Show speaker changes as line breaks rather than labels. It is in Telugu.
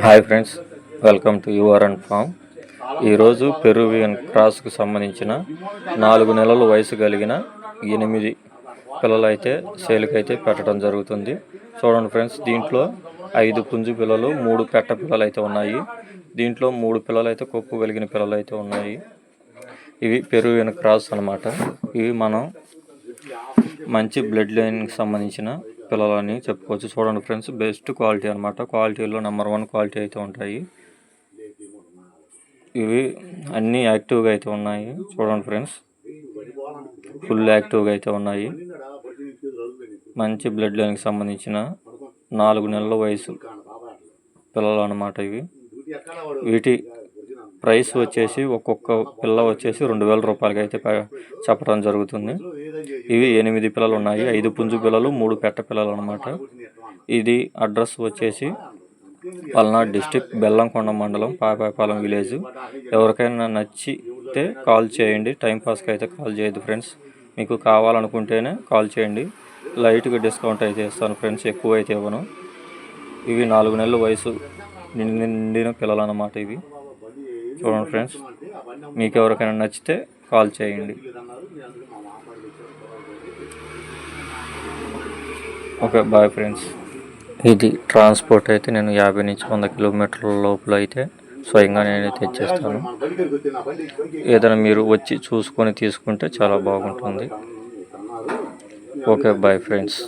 Hi friends, welcome to your farm. ఈరోజు పెరువియన్ క్రాస్కు సంబంధించిన 4 నెలల వయసు కలిగిన 8 పిల్లలు అయితే సేల్కైతే పెట్టడం జరుగుతుంది. చూడండి ఫ్రెండ్స్, దీంట్లో 5 పుంజు పిల్లలు, 3 పెట్ట పిల్లలు అయితే ఉన్నాయి. దీంట్లో 3 పిల్లలు అయితే కొప్పు కలిగిన పిల్లలు అయితే ఉన్నాయి. ఇవి పెరువియన్ క్రాస్ అన్నమాట. ఇవి మనం మంచి బ్లడ్ లైన్కి సంబంధించిన పిల్లలని చెప్పుకోవచ్చు. చూడండి ఫ్రెండ్స్, బెస్ట్ క్వాలిటీ అనమాట. క్వాలిటీలో నెంబర్ 1 క్వాలిటీ అయితే ఉంటాయి. ఇవి అన్నీ యాక్టివ్గా అయితే ఉన్నాయి. చూడండి ఫ్రెండ్స్, ఫుల్ యాక్టివ్గా అయితే ఉన్నాయి. మంచి బ్లడ్ లైన్కి సంబంధించిన 4 నెలల వయసు పిల్లలు అన్నమాట. వీటి ప్రైస్ వచ్చేసి ఒక్కొక్క పిల్ల వచ్చేసి 2000 రూపాయలకి అయితే చెప్పడం జరుగుతుంది. ఇవి 8 పిల్లలు ఉన్నాయి. 5 పుంజు పిల్లలు, 3 పెట్ట పిల్లలు అనమాట. ఇది అడ్రస్ వచ్చేసి పల్నాడు డిస్టిక్, బెల్లంకొండ మండలం, పాపాయపాలెం విలేజ్. ఎవరికైనా నచ్చితే కాల్ చేయండి. టైంపాస్కి అయితే కాల్ చేయొద్దు ఫ్రెండ్స్. మీకు కావాలనుకుంటేనే కాల్ చేయండి. లైట్గా డిస్కౌంట్ అయితే ఇస్తాను ఫ్రెండ్స్, ఎక్కువ అయితే ఇవ్వను. ఇవి 4 నెలల వయసు నిండిన పిల్లలు అన్నమాట. ఇవి చూడండి ఫ్రెండ్స్, మీకు ఎవరికైనా నచ్చితే కాల్ చేయండి. Okay, bye friends. ఇది ట్రాన్స్పోర్ట్ అయితే నేను 50 నుంచి 100 కిలోమీటర్ల లోపల అయితే స్వయంగా నేనే తెచ్చేస్తాను. ఏదైనా మీరు వచ్చి చూసుకొని తీసుకుంటే చాలా బాగుంటుంది. Okay, bye friends.